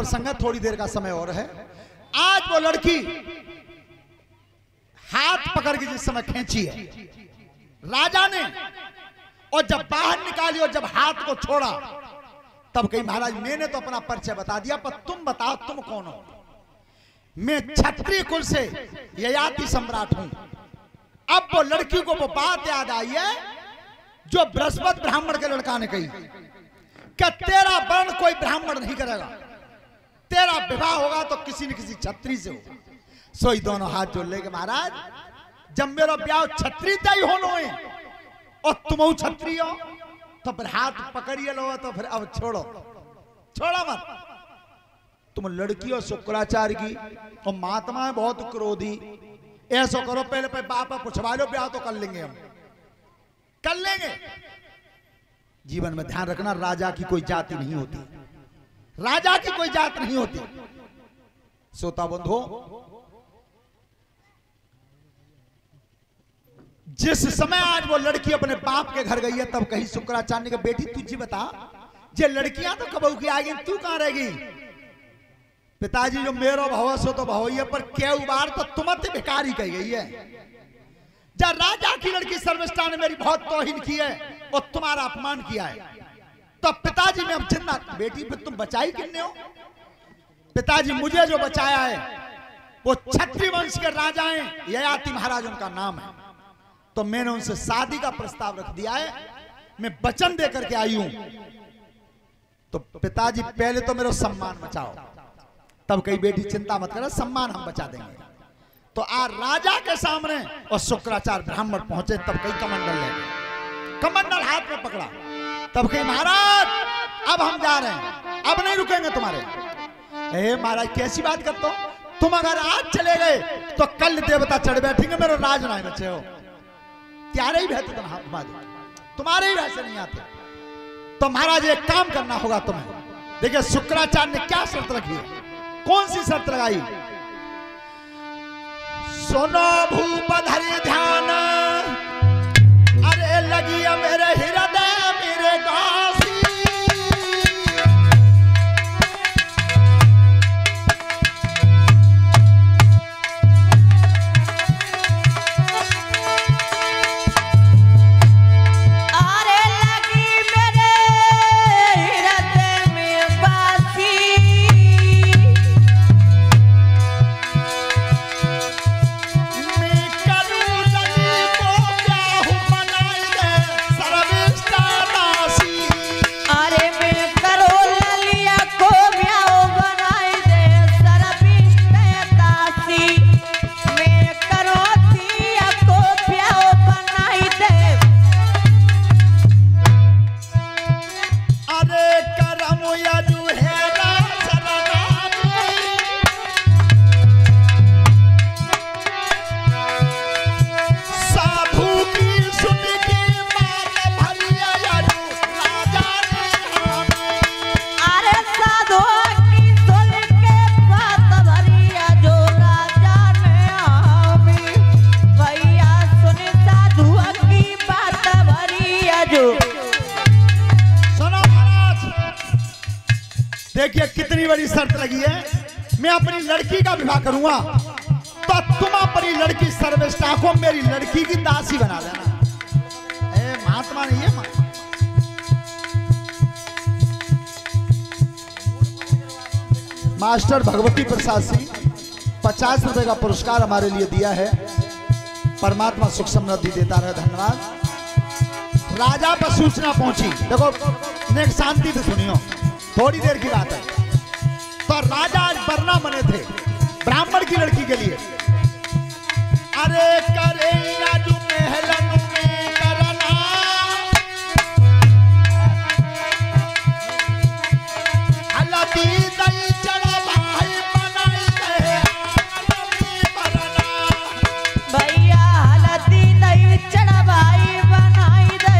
प्रसंग है, थोड़ी देर का समय और है। आज वो लड़की हाथ पकड़ के जिस समय खींची है राजा ने, और जब बाहर निकाली और जब हाथ को छोड़ा, तब कही महाराज मैंने तो अपना परिचय बता दिया, पर तुम बताओ तुम कौन हो। मैं क्षत्रिय कुल से ययाति सम्राट हूं। अब वो लड़की को वो बात याद आई है जो बृहस्पति ब्राह्मण के लड़का ने कही, क्या तेरा वर्ण कोई ब्राह्मण नहीं करेगा, तेरा विवाह होगा तो किसी न किसी क्षत्रिय से होगा। सोई दोनों हाथ जोड़ लेके महाराज जब मेरा ब्याह क्षत्रिय ही होना है और तुम क्षत्रिय हो तो फिर हाथ पकड़िए लो, तो फिर अब छोड़ो मत। तुम लड़की हो शुक्राचार्य की और महात्मा है बहुत क्रोधी, ऐसा करो पहले बाप पूछवा लो, ब्याह तो कर लेंगे, हम कर लेंगे। जीवन में ध्यान रखना, राजा की कोई जाति नहीं होती, राजा की कोई जात नहीं होती। श्रोता बंधु, जिस समय आज वो लड़की अपने बाप के घर गई है, तब कही शुक्राचार्य के बेटी तुझे बता, ये लड़कियां तो कबहू की आएगी, तू कहां रहेगी। पिताजी जो मेरो भवस हो तो भवैया, पर क्या बार तो तुमते भिखारी कही गई है। जब राजा की लड़की सर्वश्रेष्ठा ने मेरी बहुत तौहीन की है और तुम्हारा अपमान किया है, तो पिताजी ने अब चिंता, बेटी फिर तुम बचाई कितने हो। पिताजी मुझे जो बचाया है वो क्षत्रिय वंश के राजा हैं, ययाति महाराज उनका नाम है, तो मैंने उनसे शादी का प्रस्ताव रख दिया है, मैं वचन दे करके आई हूं। तो पिताजी पहले तो मेरा सम्मान बचाओ। तब कही बेटी चिंता मत करो, सम्मान हम बचा देंगे। तो आज राजा के सामने और शुक्राचार्य ब्राह्मण पहुंचे, तब कई कमंडल ले गए, कमंडल हाथ में पकड़ा, तब कही महाराज अब हम जा रहे हैं, अब नहीं रुकेंगे तुम्हारे। महाराज कैसी बात करते हो, तुम अगर आज चले गए तो कल देवता चढ़ बैठेंगे, मेरे राज ना बचे हो, त्यारे ही बहते तुम्हारे ही वैसे नहीं आते। तो महाराज एक काम करना होगा तुम्हें। देखिए शुक्राचार्य ने क्या शर्त रखी है, कौन सी शर्त लगाई। सुनो भूप धरि ध्यान, अरे लगी मेरे हृदय मेरे दासी, देखिए कितनी बड़ी शर्त लगी है। मैं अपनी लड़की का विवाह करूंगा तो तुम अपनी लड़की सर्वश्रेष्ठा को मेरी लड़की की दासी बना देना। महात्मा नहीं है। मास्टर भगवती प्रसाद सिंह 50 रुपए का पुरस्कार हमारे लिए दिया है। परमात्मा सुख समृद्धि देता रहे, धन्यवाद। राजा पर सूचना पहुंची, देखो नेक शांति से सुनियो, थोड़ी देर की बात है। तो राजा आज वरना बने थे ब्राह्मण की लड़की के लिए। अरे करे राजू महलन में करना, हलती दई चढ़ा भाई बनाई दे बरना, भैया हलती दई चढ़ा भाई बनाई दे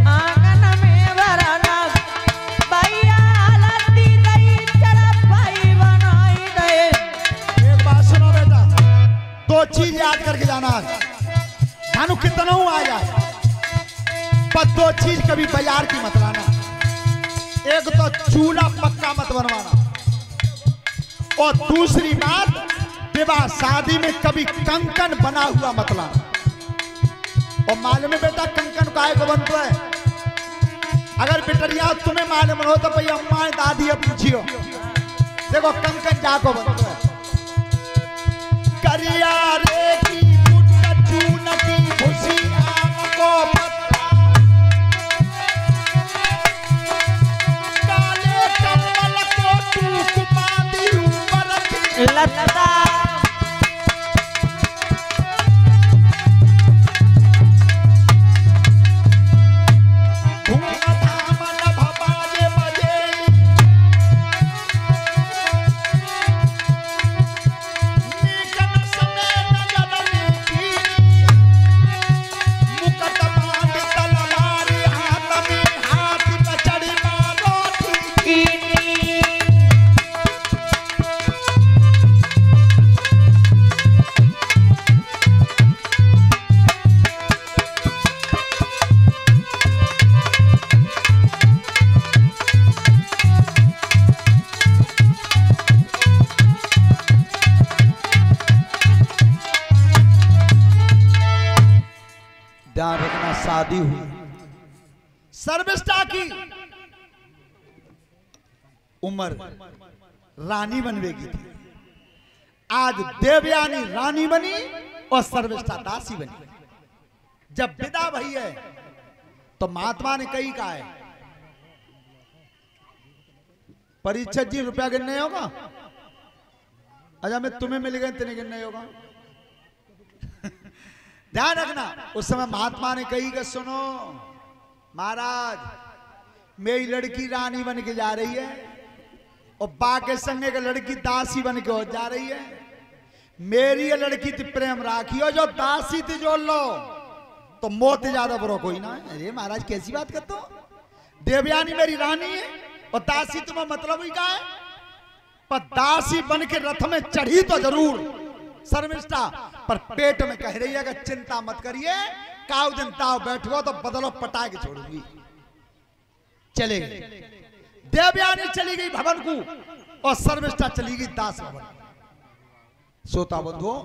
आंगन में बरना, भैया हलती दई चढ़ा भाई बनाई दे। एक बात सुनो बेटा, दो चीज याद करके जाना, मानो कितना आ जाए, पर दो चीज कभी बाजार की मत लाना। एक तो चूल्हा पक्का मत बनवाना, और दूसरी बात, विवाह शादी में कभी कंकन बना हुआ मतलब। और मालूम है बेटा कंकन काहे को बनता है? अगर बिटरिया तुम्हें मालूम हो तो भाई अम्मा दादी पूछियो, देखो कंकन जाको बनता है। करिया रे की बुट चून की खुशी आम को पत्ता, काले कमल को तू कुपाती ऊपर लता शादी हुई। सर्विष्ठा की उम्र रानी बनवेगी थी। आज देवयानी रानी बनी और सर्विष्ठा दासी बनी। जब विदा भई है तो महात्मा ने कही कहा है, परीक्षक जी रुपया गिनने होगा। अच्छा मैं तुम्हें मिल गए तेने गिनने होगा। ध्यान रखना, उस समय महात्मा ने कही कि सुनो महाराज, मेरी लड़की रानी बन के जा रही है और बाके संगे का लड़की दासी बन के हो जा रही है। मेरी ये लड़की थी प्रेम राखी और जो दासी थी जोड़ लो तो मौत ज्यादा बुरा कोई ना है। अरे महाराज कैसी बात करते हो? देवयानी मेरी रानी है और दासी तुम्हें मतलब ही क्या है? पर दासी बन के रथ में चढ़ी तो जरूर शर्मिष्ठा, पर पेट में कह रही है कि चिंता मत करिए, काउ दिन ताव बैठो तो बदलो पटा के छोड़ूंगी। चले गई देवयानी, चली गई भवन को और शर्मिष्ठा चली गई दास भवन। श्रोता बंधुओं,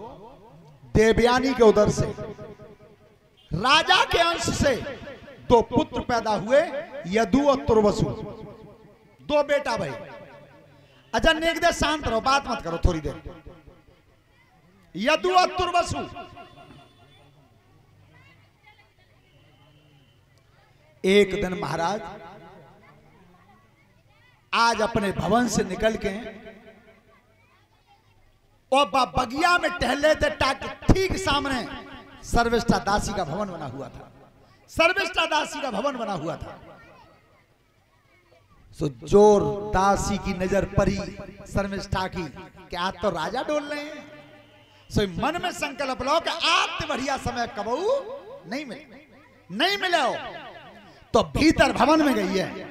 देवयानी के उधर से राजा के अंश से दो पुत्र पैदा हुए, यदु और तुर्वसु, दो बेटा भाई। अच्छा नेक दे, शांत रहो, बात मत करो थोड़ी देर। यदु और तुर्वसु एक दिन महाराज आज अपने भवन से निकल के और बगिया में टहले थे, ठीक सामने सर्विष्ठा दासी का भवन बना हुआ था। सर्विष्ठा दासी का भवन बना हुआ था। सो जोर दासी की नजर पड़ी शर्मिष्ठा की, क्या तो राजा डोल रहे हैं। सो मन में संकल्प लो कि आज बढ़िया समय कबू नहीं मिले हो। तो भीतर भवन में गई है